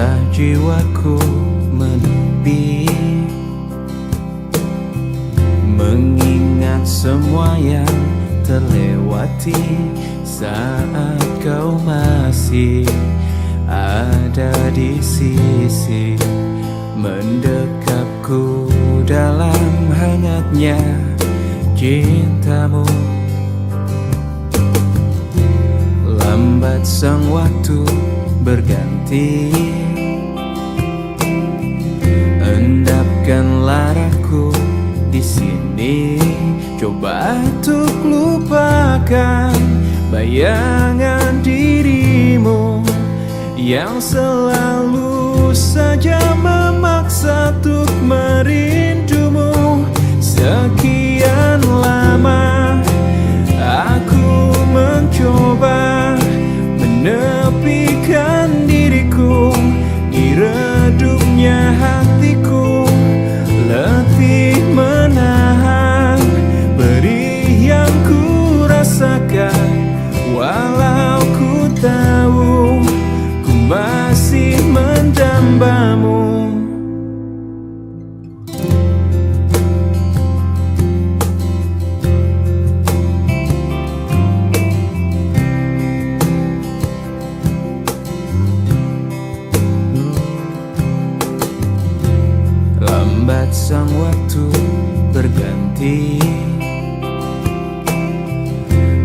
Resah jiwaku menepi, mengingat semua yang terlewati saat kau masih ada di sisi, mendekapku dalam hangatnya cintamu. Lambat sang waktu berganti, endapkan laraku di sini. Coba untuk lupakan bayangan dirimu yang selalu saja memaksa untuk merindumu. Sekian lama aku mencoba menepikan diriku di redupnya hatiku, letih menahan perih yang ku rasakan. Walau ku tahu ku masih mendambamu. Lambat sang waktu berganti,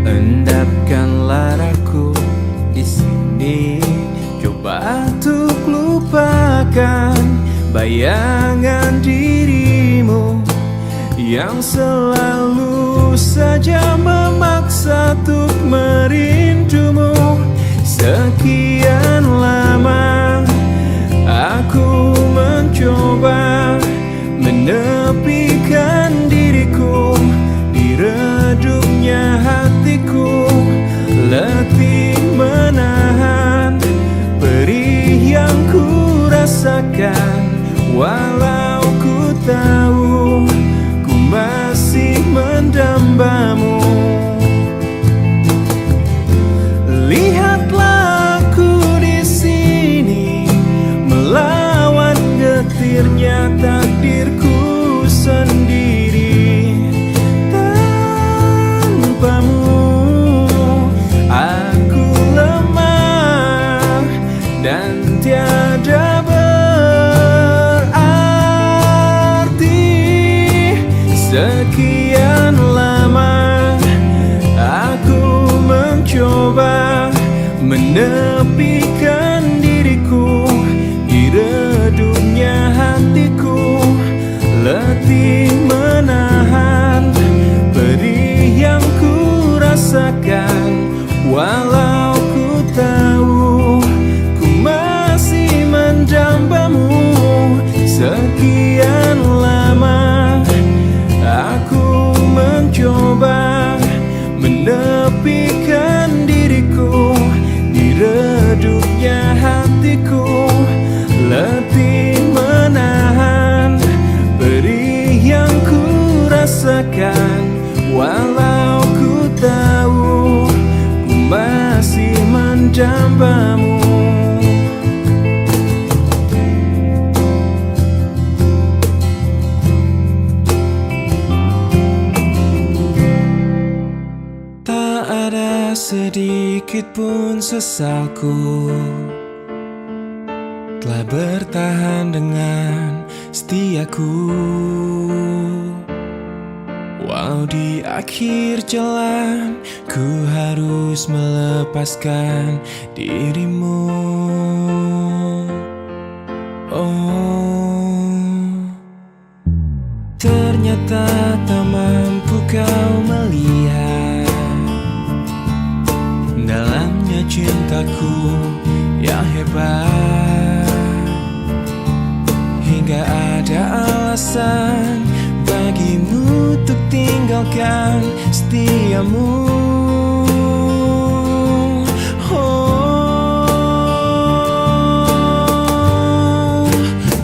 endapkan laraku di sini. Coba untuk lupakan bayangan dirimu yang selalu saja memaksa untuk merindumu. Sekian lama aku mencoba menepikan diriku di redupnya hatiku, letih menahan perih yang ku rasakan. Walau ku tahu ku masih mendambamu. Lihatlah aku di sini melawan getirnya takdirku sendiri. Tanpamu aku lemah dan tiada berarti. Sekian lama aku mencoba menepikan diriku di redupnya hatiku, letih menahan perih yang ku rasakan. Walau ku tahu ku masih mendambamu. Sekian lama aku mencoba menepikan diriku di redupnya hatiku, letih menahan perih yang ku rasakan. Walau ku tahu ku masih mendambamu. Tak ada sedikit pun sesalku telah bertahan dengan setiaku. Walau di akhir jalan ku harus melepaskan dirimu. Oh, ternyata tak mampu kau melihat dalamnya cintaku yang hebat, hingga ada alasan bagimu untuk tinggalkan setiamu. Oh,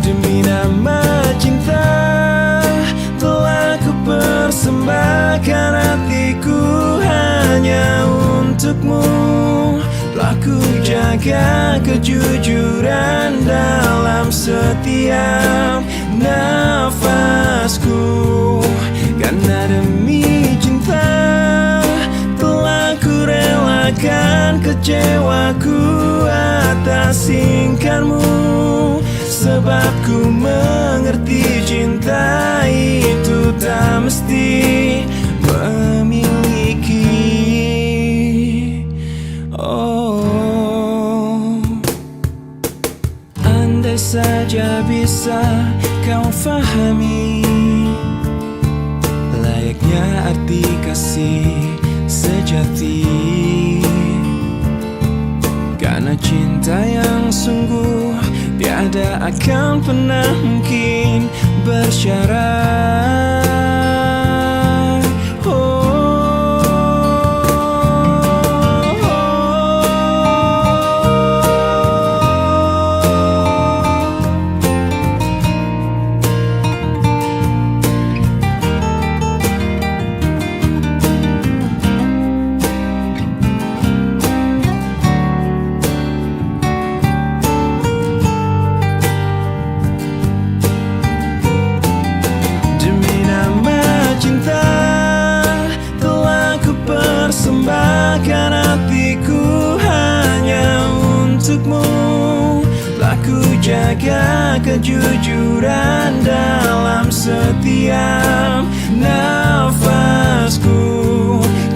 demi nama cinta telah ku persembahkan hatiku hanya untukmu. Telah ku jaga kejujuran dan setiap nafasku. Karena demi cinta telah ku relakan kecewaku atas singkarmu. Sebab ku mengerti cinta itu tak mesti memiliki. Oh, andai saja bisa kau fahami layaknya arti kasih sejati. Karena cinta yang sungguh tiada akan pernah mungkin bersyarat. Persembahkan hatiku hanya untukmu. Telah ku jaga kejujuran dalam setiap nafasku.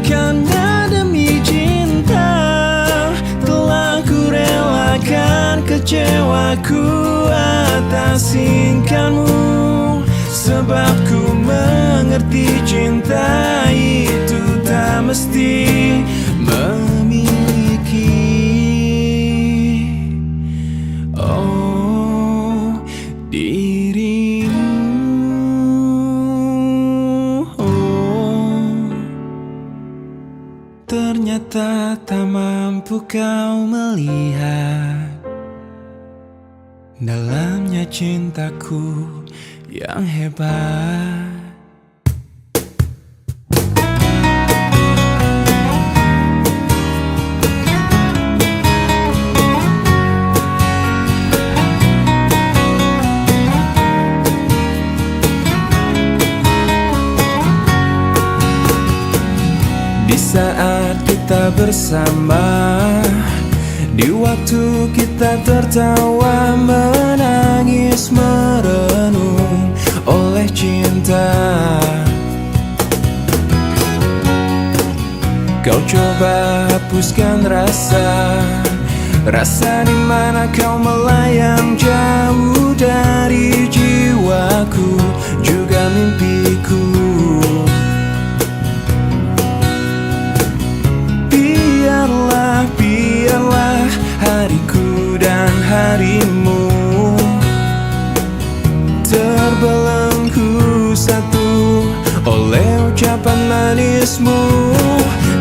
Karena demi cinta telah ku relakan kecewaku atas singkarmu. Sebab ku mengerti cinta itu tak mesti memiliki. Oh, dirimu. Oh, ternyata tak mampu kau melihat dalamnya cintaku yang hebat. Di saat kita bersama, di waktu kita tertawa, menangis, merenung oleh cinta. Kau coba hapuskan rasa di mana kau melayang jauh dari jiwaku, juga mimpiku. Biarlah hariku dan harimu terbelenggu satu oleh ucapan manismu.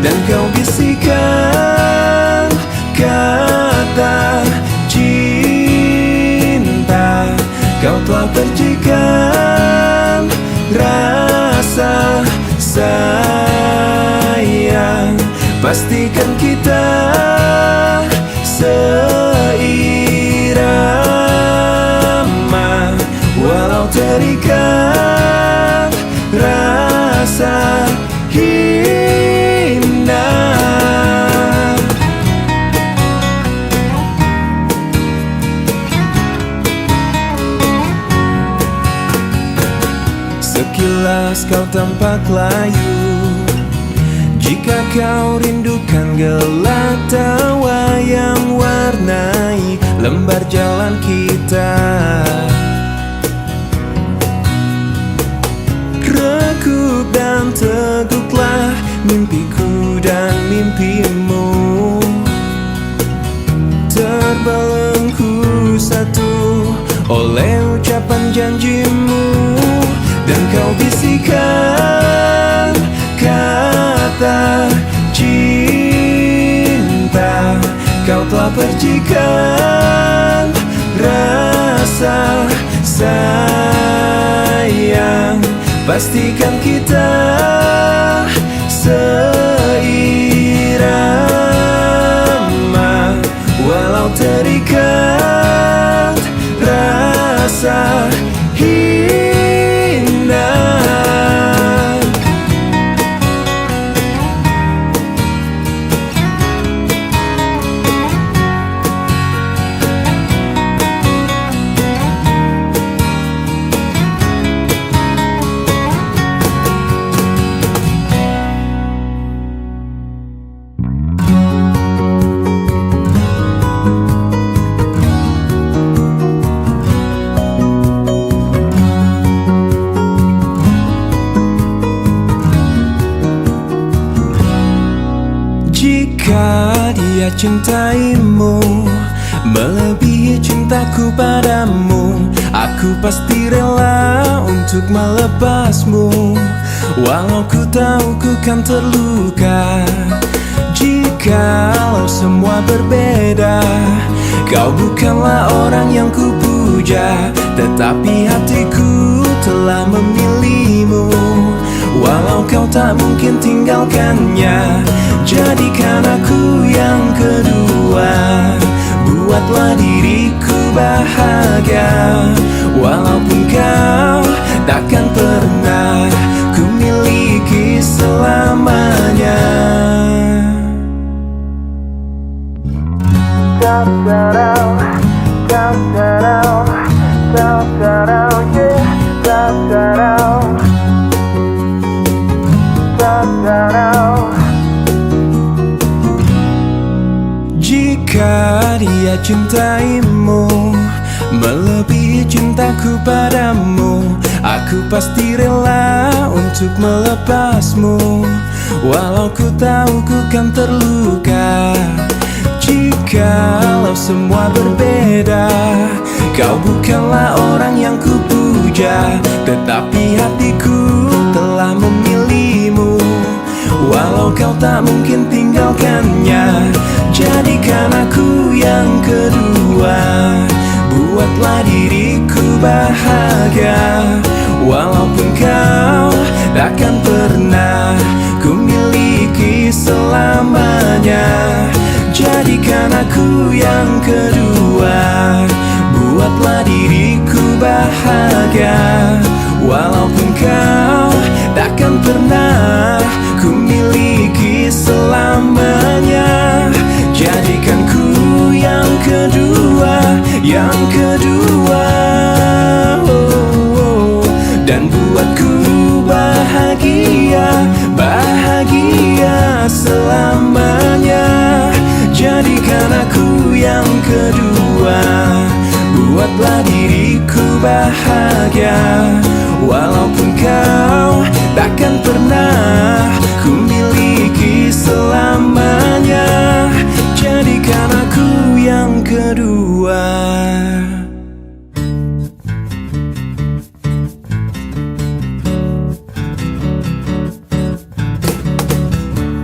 Dan kau bisikan kata cinta. Kau telah percikan rasa sayang. Pastikan kita seirama, walau terikat rasa hina. Sekilas kau tampak layu, jika kau rindukan gelak tawa yang warnai lembar jalan kita. Rekup dan teguklah mimpiku dan mimpimu, terbelenggu satu oleh ucapan janjimu. Dan kau bisikan kata cinta. Kau telah percikan rasa sayang. Pastikan kita seirama, walau terikat rasa terasa indah. Jika dia cintaimu melebihi cintaku padamu, aku pasti rela untuk melepasmu, walau ku tahu ku kan terluka. Jikalau semua berbeda, kau bukanlah orang yang ku puja, tetapi hatiku telah memilihmu. Walau kau tak mungkin tinggalkannya, jadikan aku yang kedua. Buatlah diriku bahagia, walaupun kau takkan pernah ku miliki selamanya. Jika dia cintaimu melebihi cintaku padamu, aku pasti rela untuk melepasmu, walau ku tahu ku kan terluka. Jikalau semua berbeda, kau bukanlah orang yang ku puja, tetapi hatiku telah memilihmu. Walau kau tak mungkin tinggalkannya, jadikan aku yang kedua. Buatlah diriku bahagia, walaupun kau takkan pernah ku miliki selamanya. Jadikan aku yang kedua. Buatlah diriku bahagia, walaupun kau takkan pernah ku miliki selamanya. Jadikan ku yang kedua, yang kedua, dan buatku bahagia, bahagia selamanya. Jadikan aku yang kedua. Buatlah diriku bahagia, walaupun kau takkan pernah ku miliki selamanya. Jadikan aku yang kedua.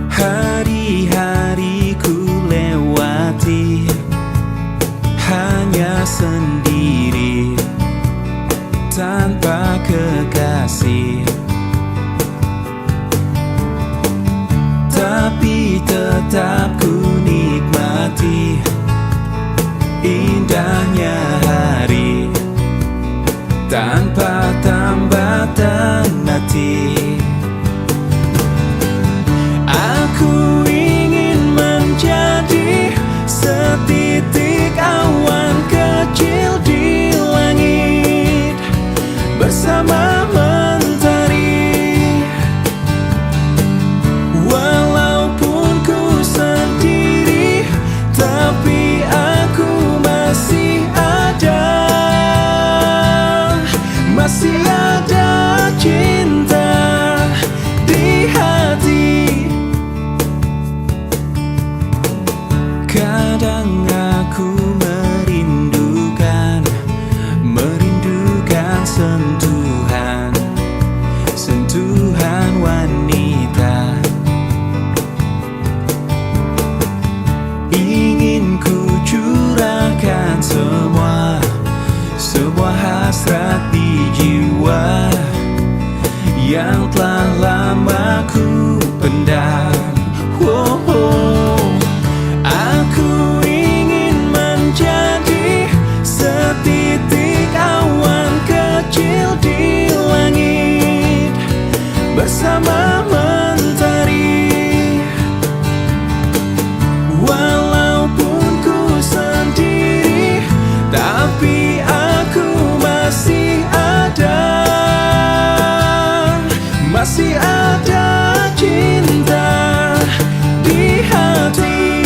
Hari-hari ku lewati hanya sendiri, tanpa kekasih, tapi tetap ku nikmati indahnya hari, tanpa tambatan hati. Aku ingin menjadi setitik awan kecil di langit, bersama mentari. Walaupun ku sendiri, tapi aku masih ada, masih ada cinta di hati. Kadang aku merindukan sentuhan, sentuhan wanita. Ingin ku curahkan semua hasrat di jiwa yang telah lama ku pendam. Aku ingin menjadi setitik awan tapi aku masih ada. Masih ada cinta di hati.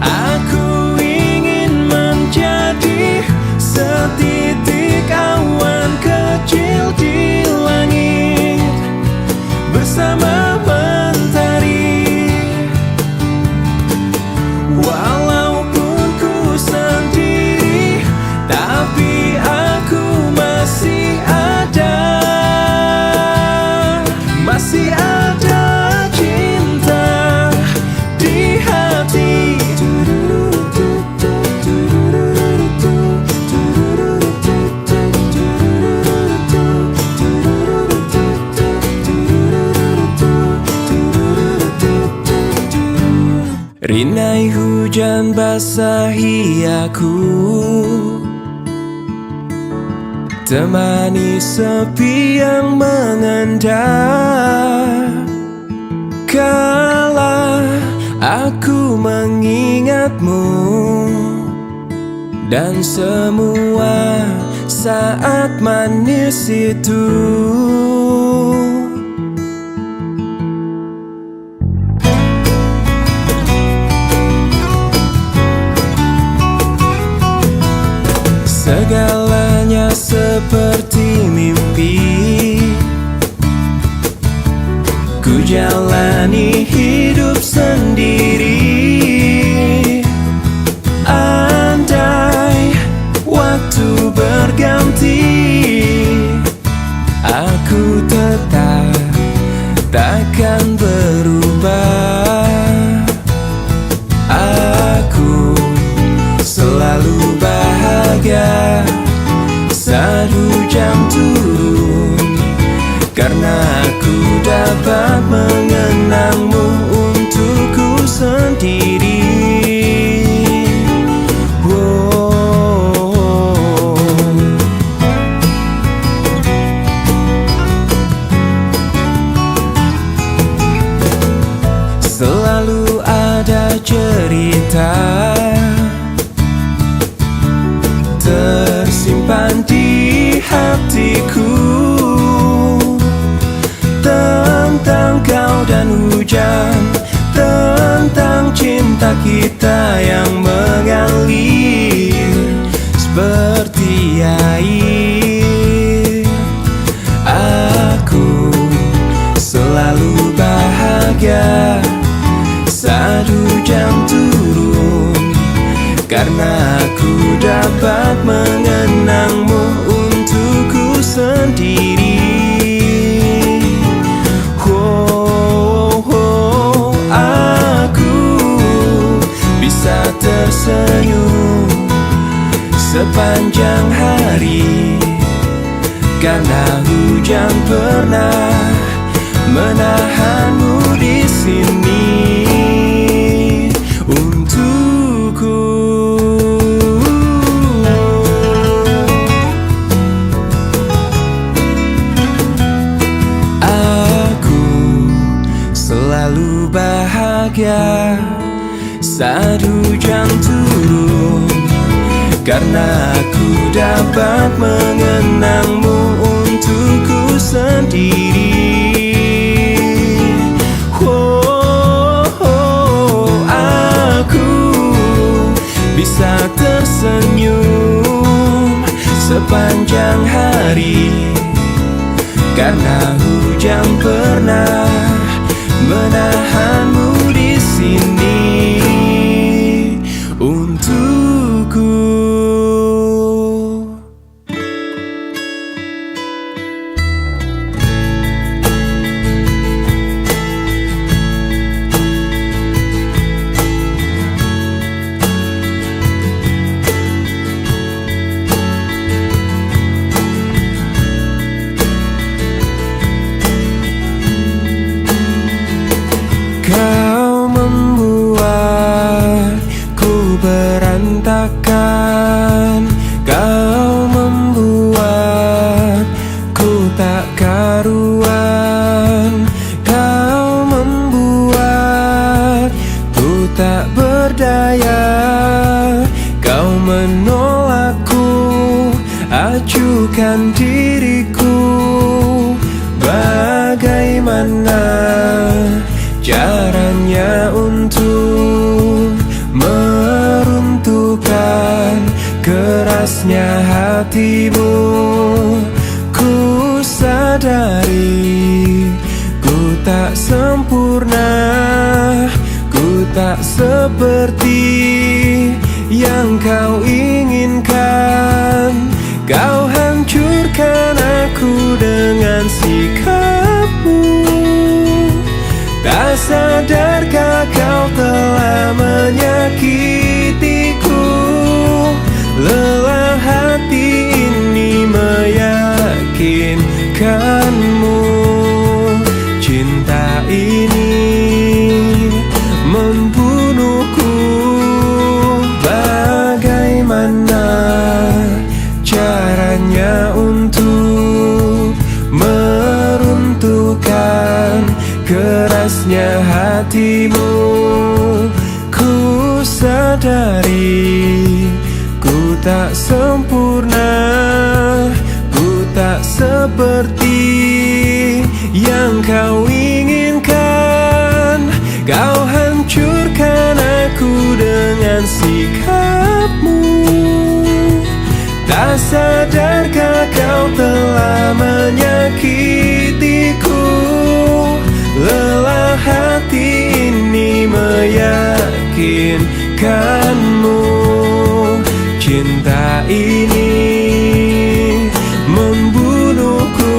Aku ingin menjadi setitik awan kecil di langit bersama mentari. Walaupun ku sendiri, tapi aku masih ada. Masih ada cinta di hati. Rinai hujan basahi aku, temani sepi yang mengendap. Kala aku mengingatmu dan semua saat manis itu. Segalanya seperti mimpi, ku jalani hidup sendiri. Andai waktu berganti, aku tetap takkan berubah. Aku selalu bahagia saat hujan turun, karena aku dapat mengenangmu untukku sendiri. Selalu ada cerita tersimpan di hatiku tentang kau dan hujan, tentang cinta kita yang mengalir seperti air. Aku selalu bahagia saat hujan turun, karena aku dapat mengenangmu untukku sendiri. Aku bisa tersenyum sepanjang hari, karena hujan pernah menahanmu di sini untukku. Selalu bahagia saat hujan turun, karena aku dapat mengenangmu untukku sendiri. Aku bisa tersenyum sepanjang hari, karena hujan pernah menahanmu di sini untukku. Kau membuat hancurkan diriku. Bagaimana caranya untuk meruntuhkan kerasnya hatimu? Ku sadari ku tak sempurna, ku tak seperti yang kau inginkan. Kau hancurkan aku dengan sikapmu. Tak sadarkah kau telah menyakitiku? Lelah hati ini meyakinkanmu. Cinta ini membunuhku. Bagaimana caranya untuk meruntuhkan kerasnya hatimu? Ku sadari ku tak sempurna, ku tak seperti yang kau inginkan. Kau hancurkan aku dengan sikapmu. Tak sadarkah kau telah menyakitiku? Lelah hati ini meyakinkanmu. Cinta ini membunuhku.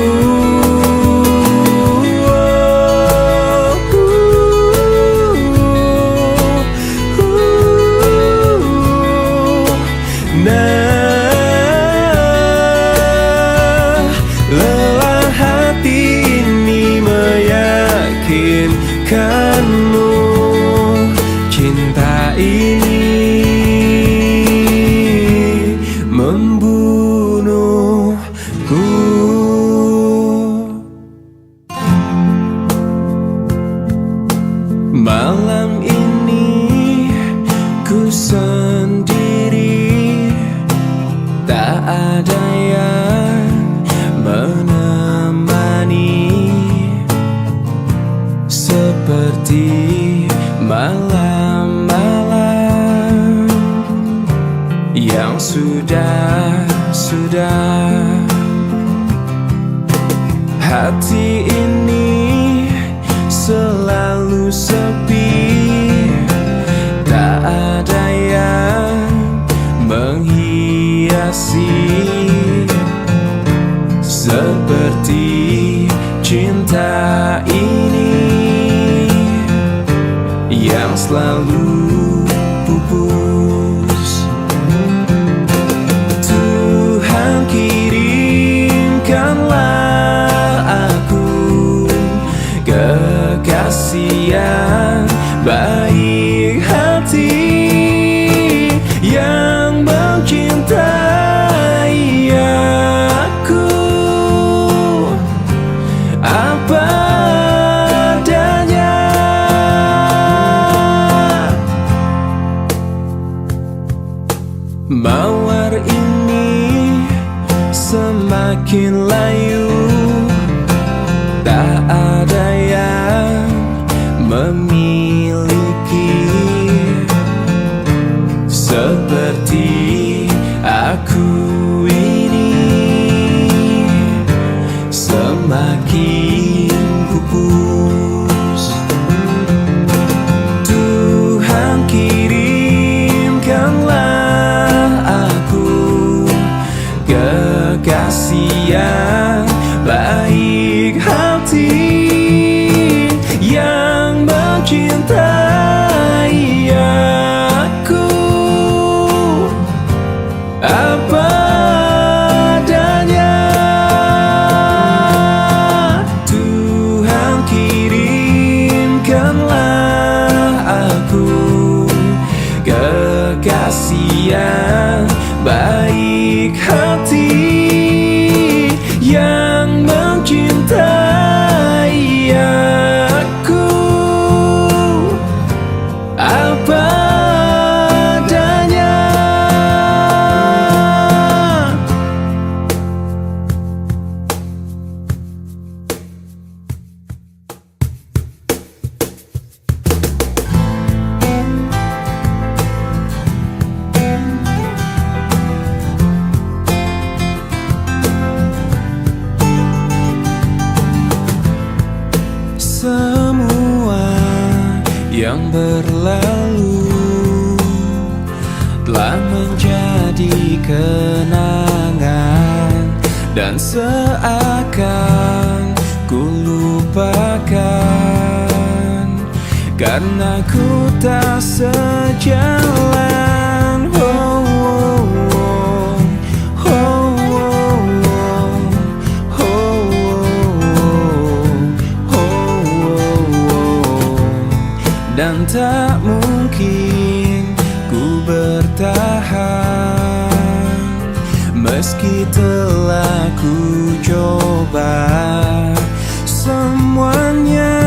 Lelah hati ini meyakinkanmu. Cinta ini membunuhku. Malam ini ku sendiri, tak ada yang menemani. Seperti malam-malam yang sudah hati ini selalu sepi. Tak ada yang menghiasi seperti cinta ini yang selalu pupus. Tuhan kirimkanlah aku kekasih yang baik hati, yang mencintai aku apa adanya. Mawar ini semakin layu, tak ada yang memiliki seperti aku ini. Semakin pupus. Tuhan kirimkanlah aku kekasih yang baik hati, yang mencintai aku apa adanya. Tuhan kirimkanlah aku kekasih yang baik hati, yang mencintai yang berlalu telah menjadi kenangan, dan seakan ku lupakan karena ku tak sejalan. Oh, oh, oh. Oh, oh, oh. Oh, oh, oh. Dan tak mungkin ku bertahan meski telah ku coba. Semuanya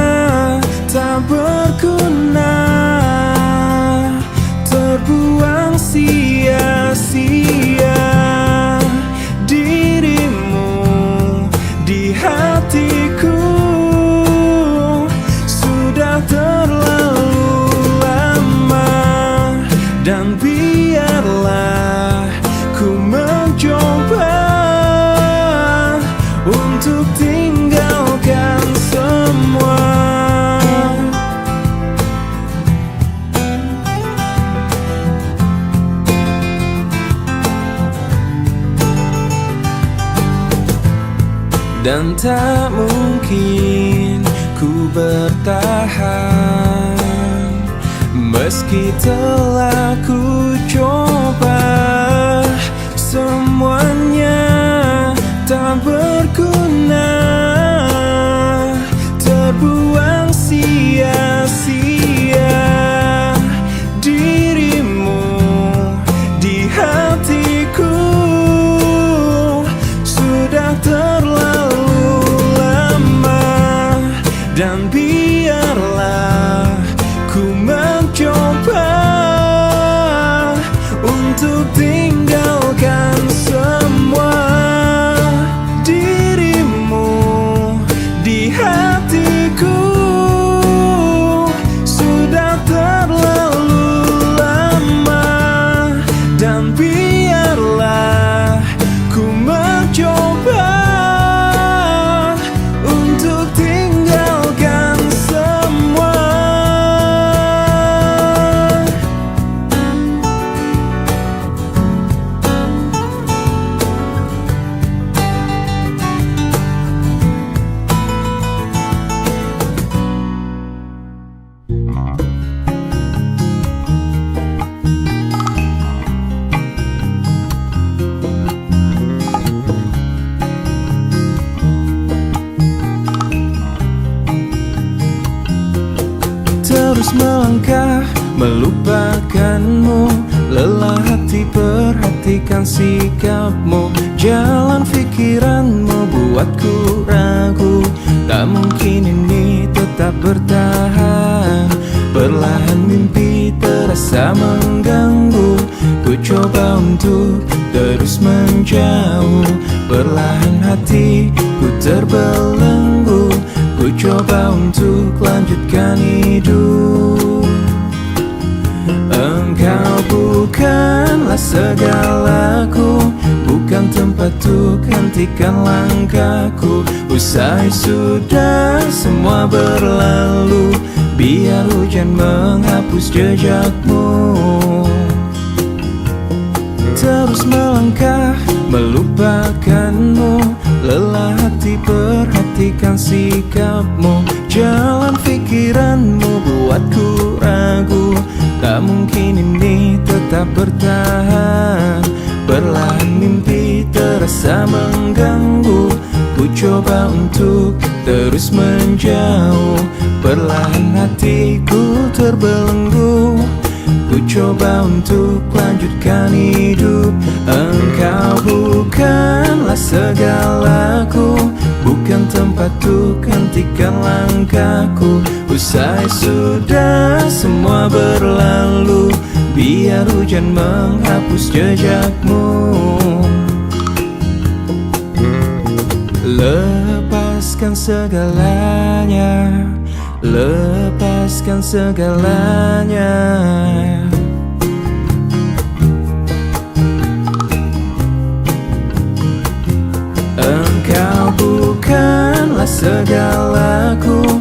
tak berguna, terbuang sia-sia. Dirimu di hatiku sudah terlalu lama, dan biarlah ku mencoba untuk tinggalkan semua. Dan tak mungkin ku bertahan meski telah ku coba. Semuanya tak berguna, terbuang sia-sia. Dirimu di hatiku sudah terlalu lama, dan biarlah ku mencoba untuk tinggalkan semua. Dirimu di hatiku sudah terlalu lama, dan biarlah ku mencoba untuk tinggalkan semua. Terus melangkah melupakanmu, lelah hati perhatikan sikapmu. Jalan pikiranmu buatku ragu, tak mungkin ini tetap bertahan. Perlahan mimpi terasa mengganggu, ku coba untuk terus menjauh. Perlahan hatiku terbelenggu, ku coba untuk lanjutkan hidup. Engkau bukanlah segalaku, bukan tempat untuk hentikan langkahku. Usai sudah semua berlalu, biar hujan menghapus jejakmu. Terus melangkah melupakanmu, lelah hati perhatikan sikapmu. Jalan pikiranmu buatku ragu, tak mungkin ini tetap bertahan. Perlahan mimpi terasa mengganggu, ku coba untuk terus menjauh. Perlahan hatiku terbelenggu, ku coba untuk lanjutkan hidup. Engkau bukanlah segalaku, bukan tempat untuk hentikan langkahku. Usai sudah semua berlalu, biar hujan menghapus jejakmu. Lepaskan segalanya, lepaskan segalanya. Engkau bukanlah segalaku,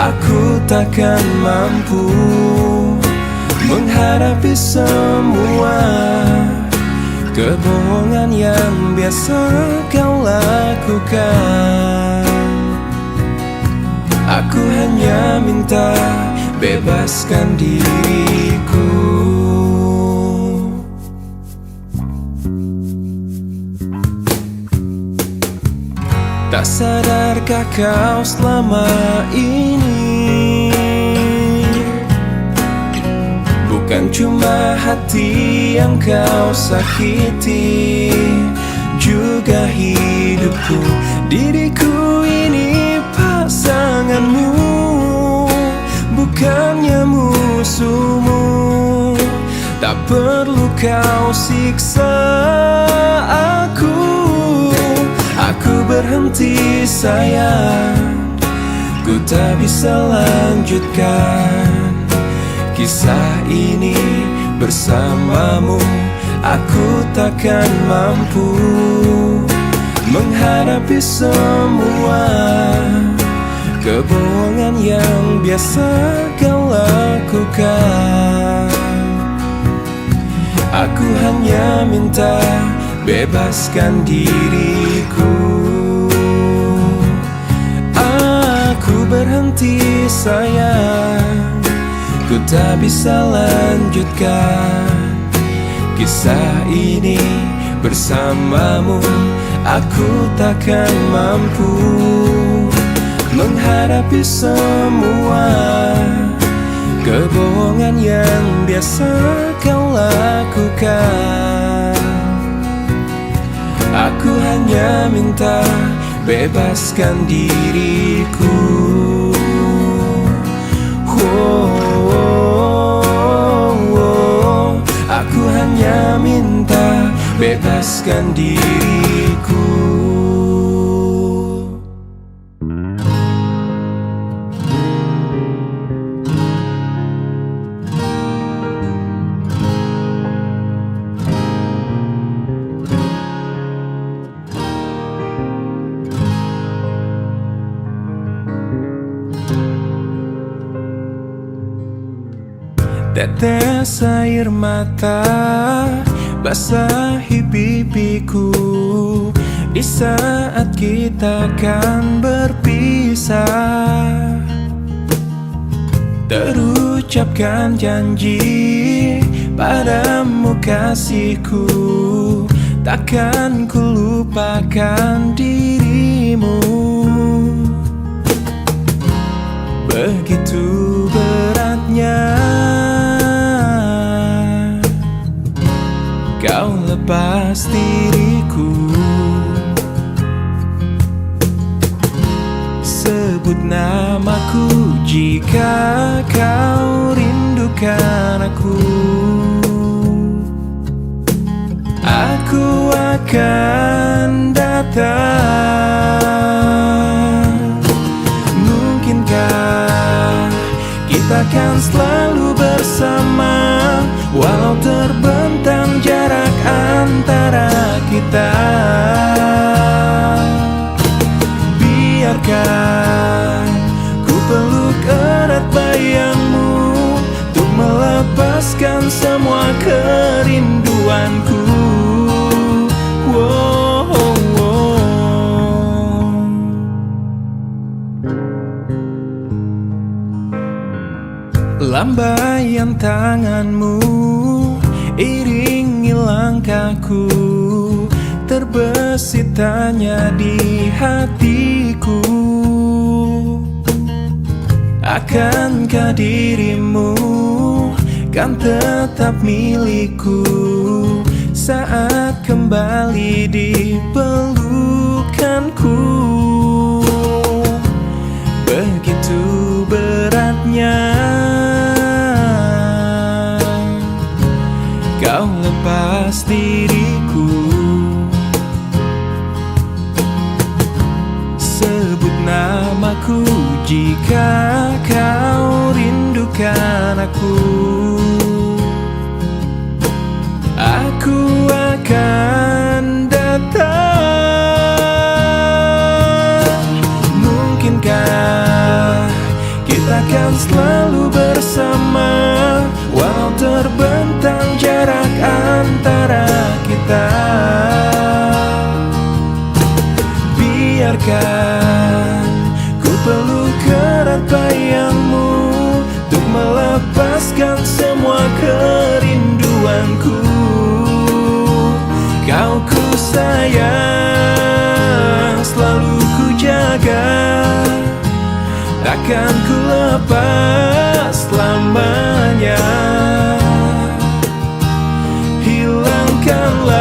Aku takkan mampu menghadapi semua kebohongan yang biasa kau lakukan. Aku hanya minta bebaskan diriku. Tak sadarkah kau selama ini bukan cuma hati yang kau sakiti, juga hidupku, diriku ini pasanganmu, bukannya musuhmu. Tak perlu kau siksa aku. Aku berhenti sayang, ku tak bisa lanjutkan kisah ini bersamamu. Aku takkan mampu menghadapi semua kebohongan yang biasa kau lakukan. Aku hanya minta bebaskan diriku. Aku berhenti sayang, ku tak bisa lanjutkan kisah ini bersamamu. Aku takkan mampu menghadapi semua kebohongan yang biasa kau lakukan. Aku hanya minta bebaskan diriku. Aku hanya minta bebaskan diriku. Tetes air mata basahi pipiku di saat kita akan berpisah. Terucapkan janji padamu kasihku, takkan ku lupakan dirimu. Begitu beratnya kau lepas diriku. Sebut namaku jika kau rindukan aku. Aku akan datang. Mungkinkah kita akan selalu bersama, walau terbentang jarak antara kita. Biarkan ku peluk erat bayangmu untuk melepaskan semua kerinduanku. Lambaian tanganmu iringi langkahku, terbesit tanya di hatiku. Akankah dirimu kan tetap milikku saat kembali di pelukanku? Begitu beratnya kau lepas diriku. Sebut namaku jika kau rindukan aku. Aku akan datang. Mungkinkah kita kita kan selalu bersama, walau terbentang jarak antara kita. Biarkan ku peluk erat bayangmu untuk melepaskan semua kerinduanku. Kau ku sayang, selalu ku jaga, takkan ku lepas selamanya. Hilangkanlah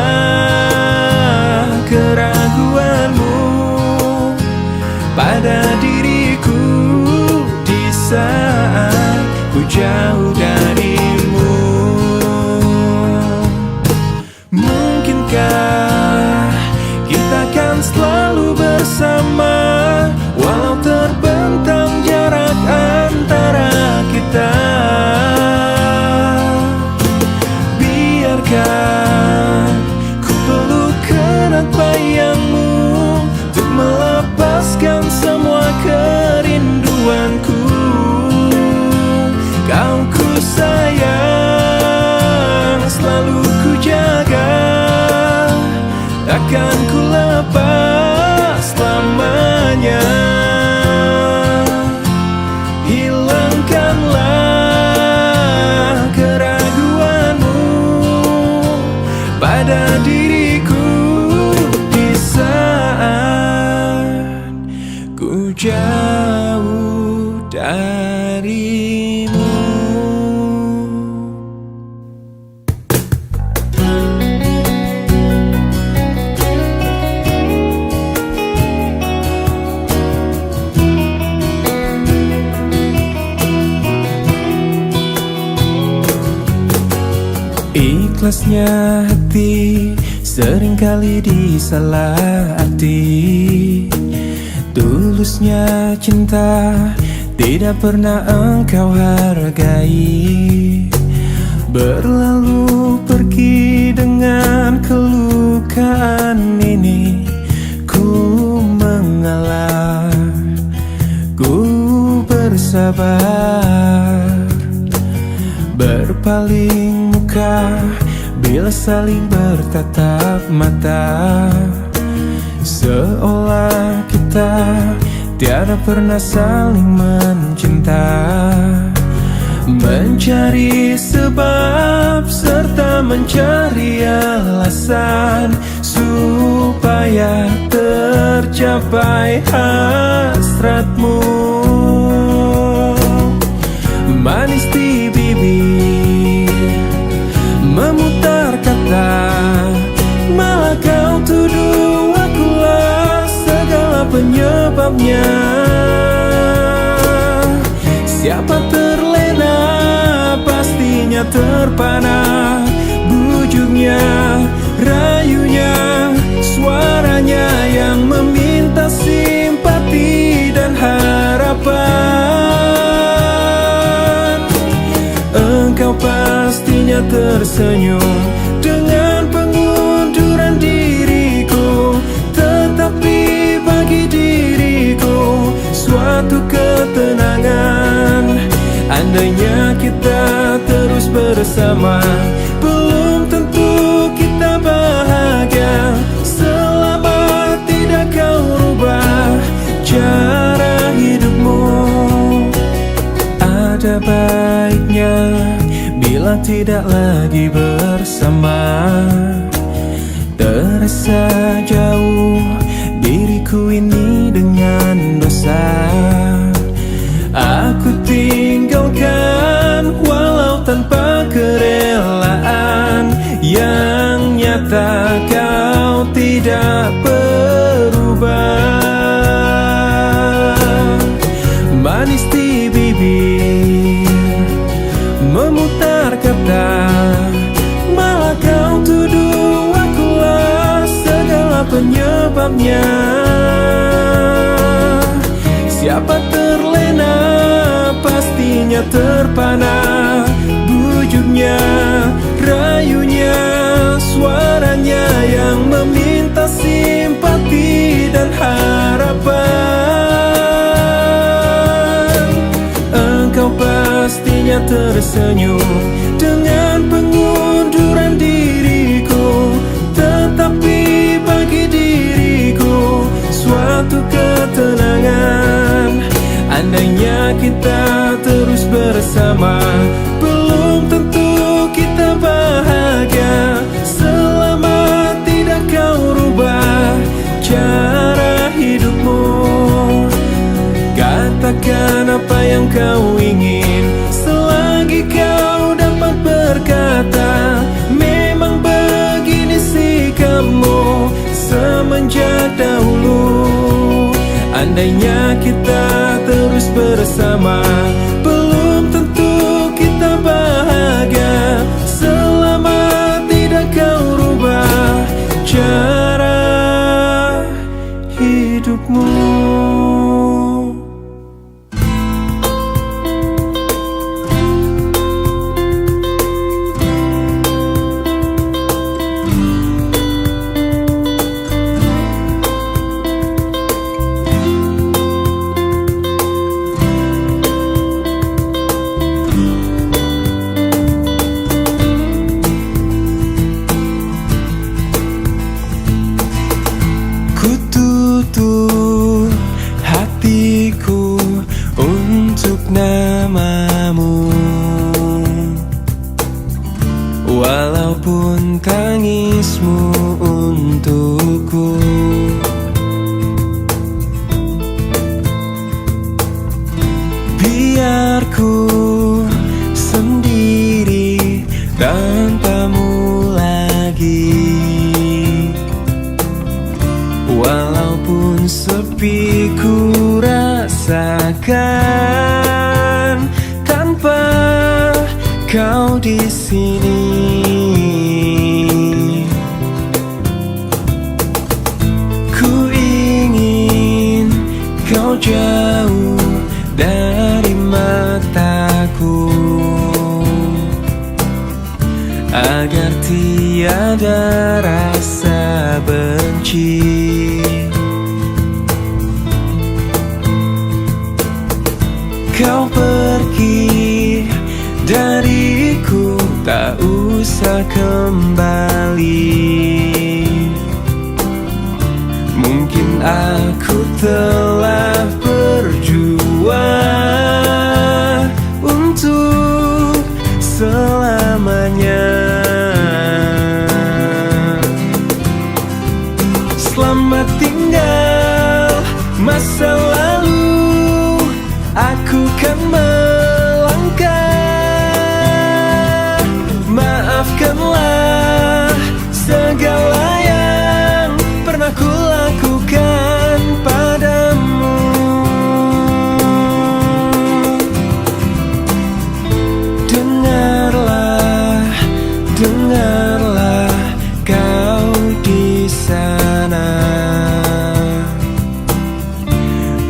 keraguanmu pada diriku di saat ku jauh darimu. Mungkinkah kita kan selalu bersama, walau terbentang jarak antara kita. Biarkan ku peluk erat bayangmu untuk melepaskan semua kerinduanku. Kau ku sayang, selalu ku jaga, takkan ku lepas selamanya. Hilangkanlah keraguanmu pada diriku di saat ku jauh darimu. Ikhlasnya hati seringkali disalah arti. Tulusnya cinta tidak pernah engkau hargai. Berlalu pergi dengan kelukaan ini, ku mengalah, ku bersabar, berpaling muka bila saling bertatap mata, seolah kita tiada pernah saling mencinta. Mencari sebab serta mencari alasan supaya tercapai hasratmu. Manis di bibir, memutar kata, malah kau tuduh akulah segala penyebabnya. Siapa terlena pastinya terpana, bujuknya, rayunya, suaranya yang meminta simpati dan harapan. Engkau pastinya tersenyum dengan pengunduran diriku, tetapi bagi diriku suatu ketenangan. Andainya kita terus bersama, belum tentu kita bahagia. Selama tidak kau rubah cara hidupmu, ada baiknya bila tidak lagi bersama. Terasa jauh diriku ini dengan dosa. Aku tinggalkan walau tanpa kerelaan, yang nyata kau tidak berubah. Manis di bibir, memutar kata, malah kau tuduh akulah segala penyebabnya. Siapa terlena pastinya terpana, bujuknya, rayunya, suaranya yang meminta simpati dan harapan. tersenyum dengan pengunduran diriku, tetapi bagi diriku suatu ketenangan. Andainya kita terus bersama, belum tentu kita bahagia selama tidak kau rubah cara hidupmu. Katakan apa yang kau ingin selagi kau dapat berkata. Memang begini sikapmu semenjak dahulu. Andainya kita terus bersama, belum tentu kita bahagia selama tidak kau rubah cara hidupmu. Ku tutup hatiku untuk namamu, walaupun tangismu untukku. Biar ku sendiri tanpamu lagi, walaupun sepi ku rasakan tanpa kau di sini. Ku ingin kau jauh dari mataku, agar tiada rasa benci. Kau pergi dariku, tak usah kembali. Mungkin aku telah berjuang untuk selamanya. Selamat tinggal masa lalu, aku kan melangkah. Maafkanlah segala yang pernah ku lakukan padamu. Dengarlah, dengarlah kau di sana.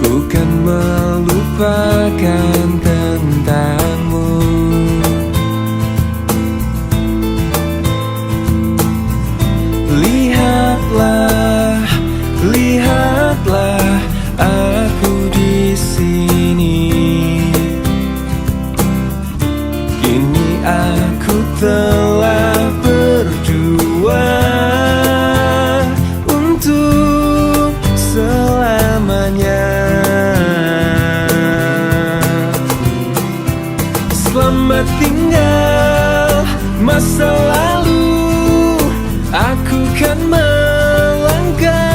Bukan melupakan tentangmu. Lihatlah, lihatlah aku di sini. Kini aku telah berjuang untuk selamanya. Selamat tinggal masa lalu, aku kan melangkah.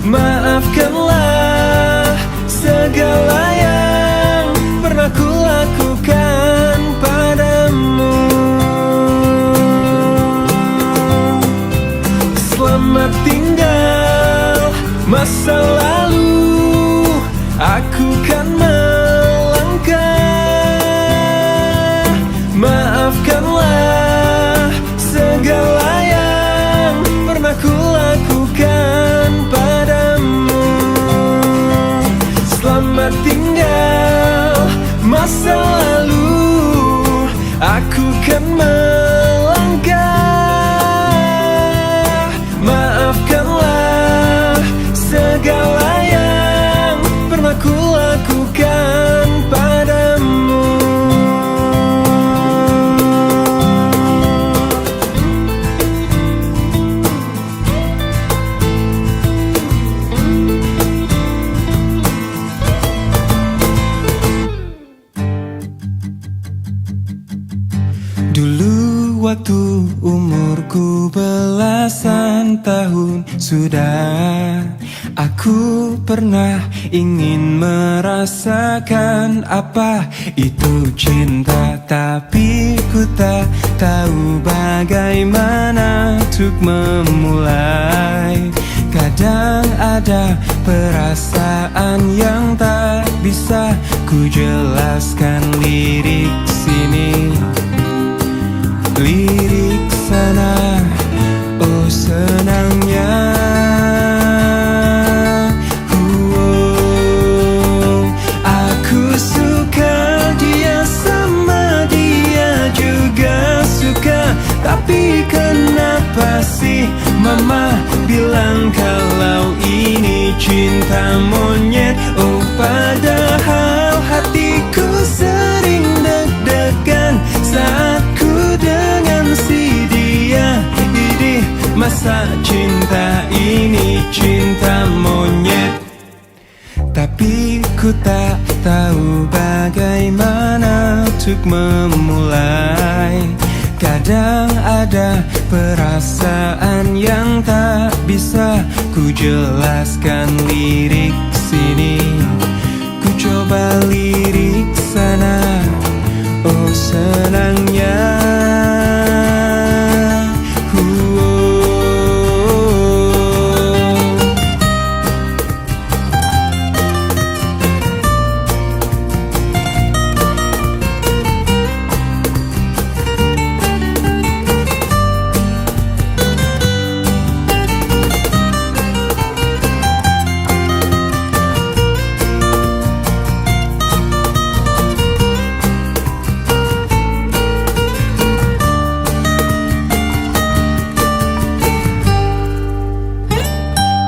Maafkanlah segala yang pernah ku lakukan padamu. Selamat tinggal masa lalu, aku kan melangkah. Maafkanlah segala yang pernah ku lakukan padamu. Selamat tinggal masa lalu, aku kan melangkah. Maafkanlah segala yang pernah ku lakukan padamu. Sudah aku pernah ingin merasakan apa itu cinta, tapi ku tak tahu bagaimana untuk memulai. Kadang ada perasaan yang tak bisa ku jelaskan. Lirik sini, lirik sana, oh senangnya. Aku suka dia, sama dia juga suka, tapi kenapa sih mama bilang kalau ini cinta monyet? Oh padahal hatiku sering deg-degan saat ku dengan si dia. Ini masa cinta ini cinta monyet, tapi ku tak tahu bagaimana untuk memulai. Kadang ada perasaan yang tak bisa ku jelaskan. Lirik sini, ku coba lirik sana, oh senangnya.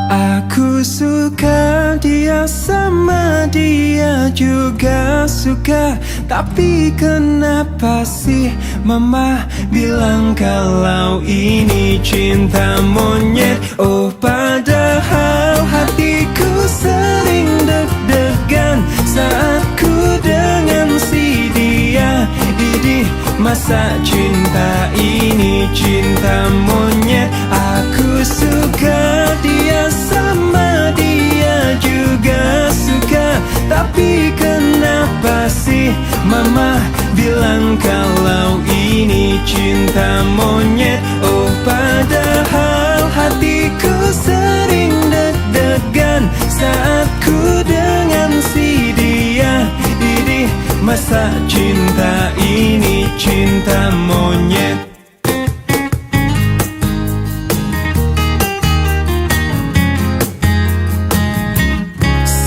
Aku suka dia, sama dia juga suka, tapi kenapa sih mama bilang kalau ini cinta monyet? Oh padahal hatiku sering deg-degan saat ku dengan si dia. Ini masa cinta ini cinta monyet. Aku suka dia, sama dia juga suka, tapi kenapa sih mama bilang kalau ini cinta monyet? Oh padahal hatiku sering deg-degan saat ku dengan si dia. Ini masa cinta ini cinta monyet.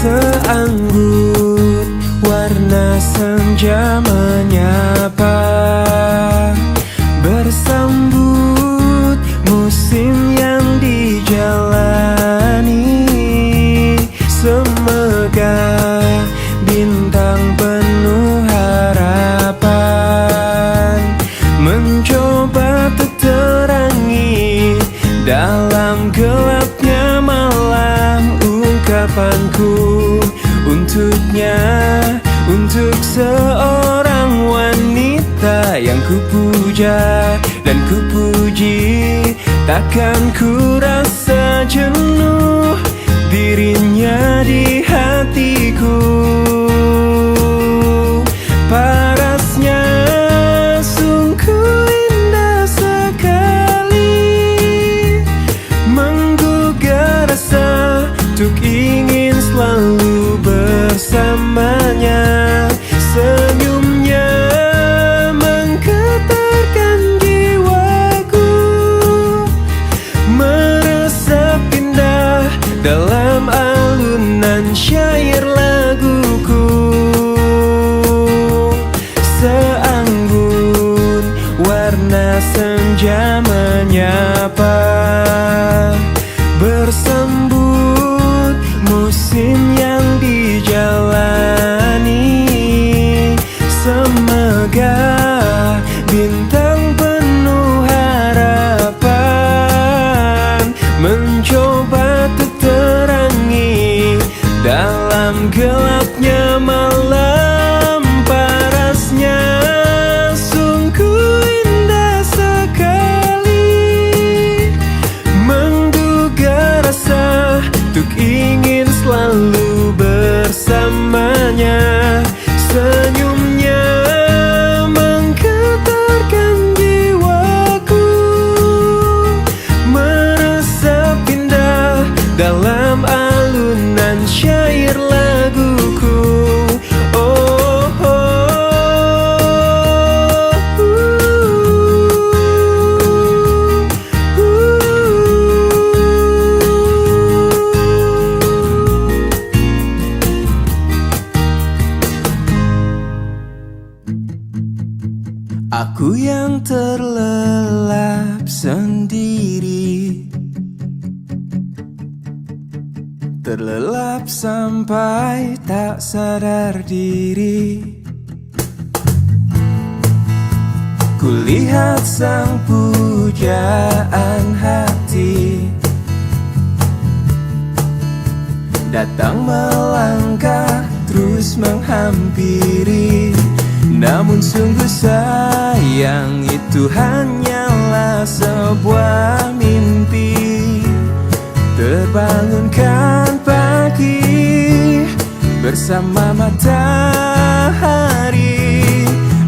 Seanggut warna senja menyapa, bersambut musim yang dijalani. Semegah bintang penuh harapan, mencoba terterangi dalam gelapnya malam. Ungkapanku untuknya, untuk seorang wanita yang kupuja dan kupuji, takkan ku rasa jenuh dirinya di hatiku. Parasnya sungguh indah sekali, menggugah rasa untuk ingin selalu bersamanya. Senyumnya menggetarkan jiwaku, meresap indah dalam alunan syair laguku. Seanggun warna senja menyapa, bersambut musim yang dijalani. Semegah bintang penuh harapan, mencoba terterangi dalam gelapnya malam. Parasnya sungguh indah sekali, menggugah Aku yang terlelap sendiri, terlelap sampai tak sadar diri. Kulihat sang pujaan hati datang melangkah terus menghampiri. Namun sungguh sayang, itu hanyalah sebuah mimpi. Terbangunkan pagi bersama matahari,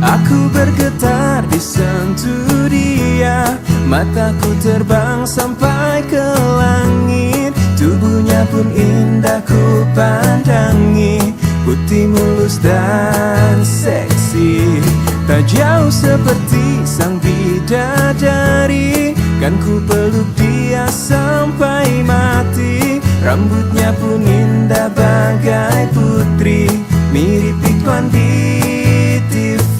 aku bergetar disentuh dia. Mataku terbang sampai ke langit, tubuhnya pun indah ku pandangi. Putih mulus dan seksi, tak jauh seperti sang bidadari. Kan ku peluk dia sampai mati. Rambutnya pun indah bagai putri, mirip iklan di TV.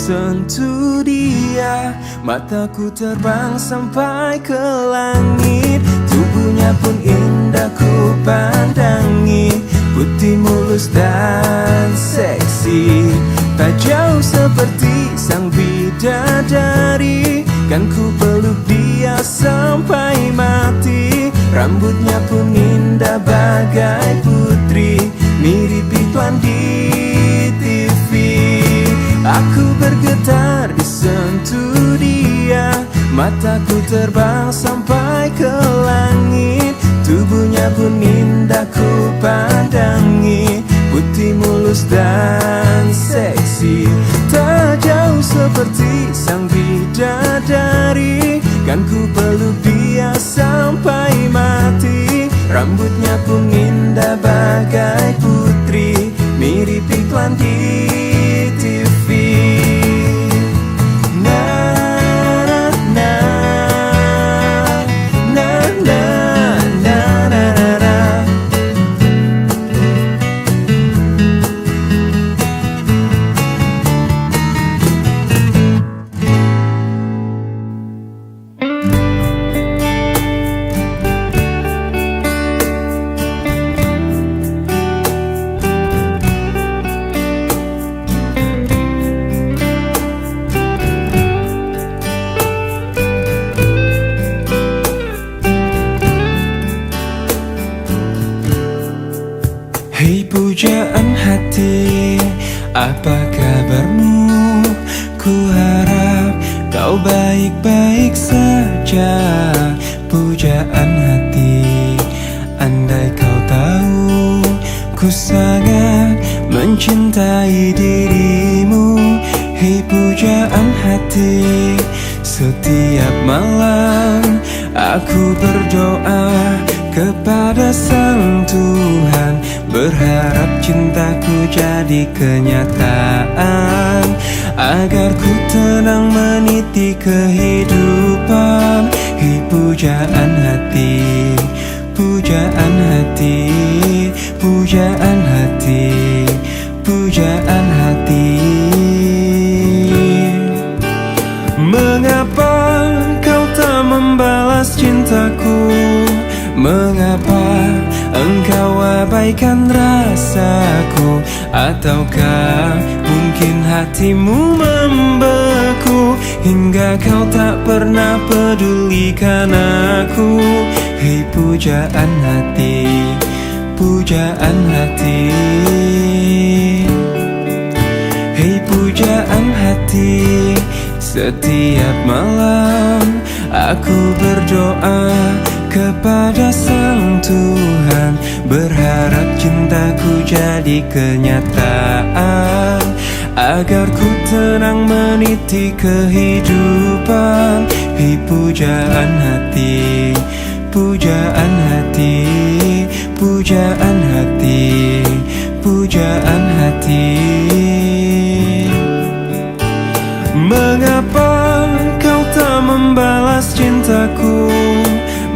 Sentuh dia, mataku terbang sampai ke langit. Tubuhnya pun indah ku pandangi, putih mulus dan seksi, tak jauh seperti sang bidadari. Kan ku peluk dia sampai mati. Rambutnya pun indah bagai putri, mirip iklan di TV. Aku bergetar disentuh dia, mataku terbang sampai ke langit. Tubuhnya pun indah ku pandangi, putih mulus dan seksi, tak jauh seperti sang bidadari. Kan ku peluk dia sampai mati. Rambutnya pun indah bagai putri, mirip iklan di TV. Hei pujaan hati, apa kabarmu? Ku harap kau baik-baik saja. Pujaan hati, andai kau tahu ku sangat mencintai dirimu. Hei pujaan hati, setiap malam aku berdoa kepada Sang Tuhan, berharap cintaku jadi kenyataan, agar ku tenang meniti kehidupan. Hei pujaan hati, pujaan hati, pujaan hati, pujaan hati. Mengapa kau tak membalas cintaku? Mengapa engkau abaikan rasaku? Ataukah mungkin hatimu membeku hingga kau tak pernah pedulikan aku? Hei pujaan hati, pujaan hati. Hei pujaan hati, setiap malam aku berdoa kepada Sang Tuhan, berharap cintaku jadi kenyataan, agar ku tenang meniti kehidupan. Hei pujaan hati, pujaan hati, pujaan hati, pujaan hati.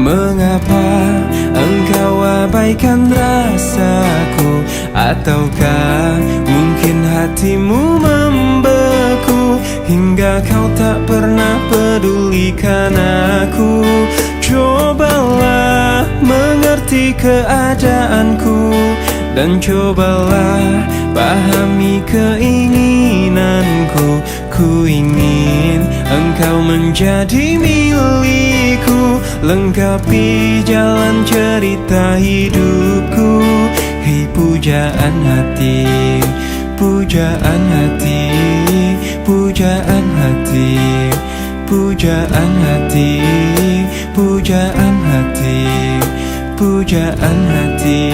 Mengapa engkau abaikan rasaku? Ataukah mungkin hatimu membeku hingga kau tak pernah pedulikan aku? Cobalah mengerti keadaanku dan cobalah pahami keinginanku. Ku ingin engkau menjadi milikku, lengkapi jalan cerita hidupku. Hei pujaan hati, pujaan hati, pujaan hati, pujaan hati, pujaan hati, pujaan hati.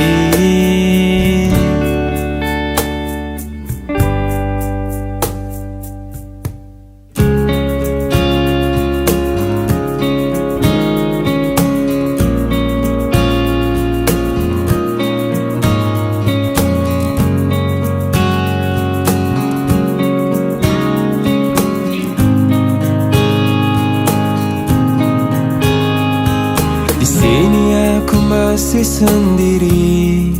Sini aku masih sendiri,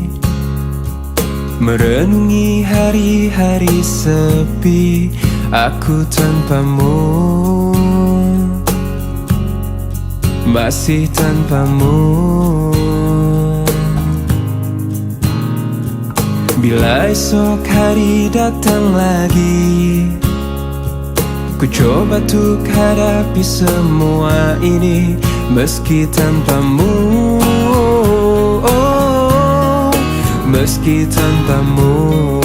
merenungi hari-hari sepi. Aku tanpamu, masih tanpamu. Bila esok hari datang lagi, ku coba untuk hadapi semua ini meski tanpamu, oh, meski tanpamu.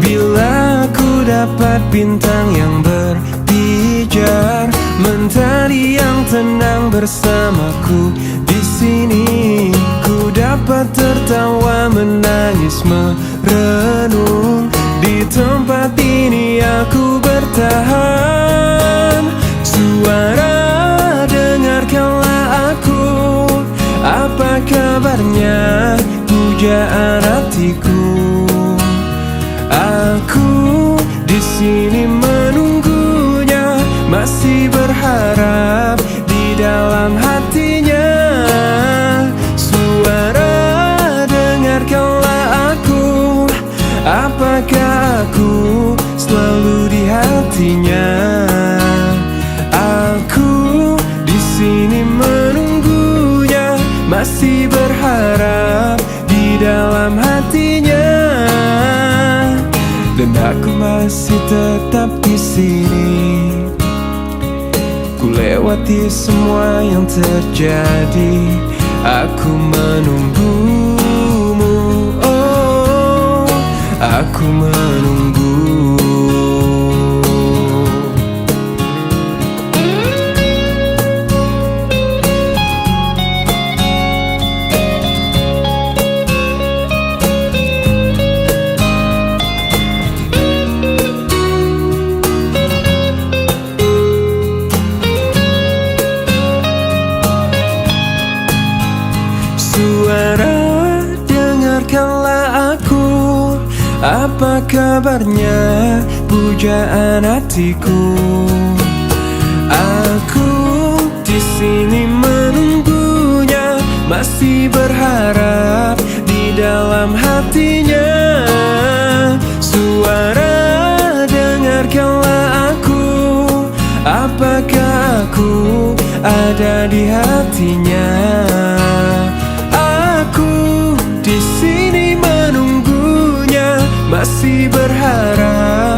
Bila ku dapat bintang yang berpijar, mentari yang tenang bersamaku di sini, ku dapat tertawa, menangis, merenung. Di tempat ini aku bertahan. Suara, dengarkanlah aku. Apa kabarnya pujaan hatiku? Aku di sini menunggunya, masih berharap di dalam hatinya. Suara, dengarkanlah aku. Apakah aku selalu di hatinya? Aku di sini menunggunya, masih berharap di dalam hatinya. Dan aku masih tetap di sini. Ku lewati semua yang terjadi, aku menunggumu, oh, aku menunggu. Suara, dengarkanlah aku. Apa kabarnya pujaan hatiku? Aku di sini menunggunya, masih berharap di dalam hatinya. Suara, dengarkanlah aku. Apakah aku ada di hatinya? Di sini menunggunya, masih berharap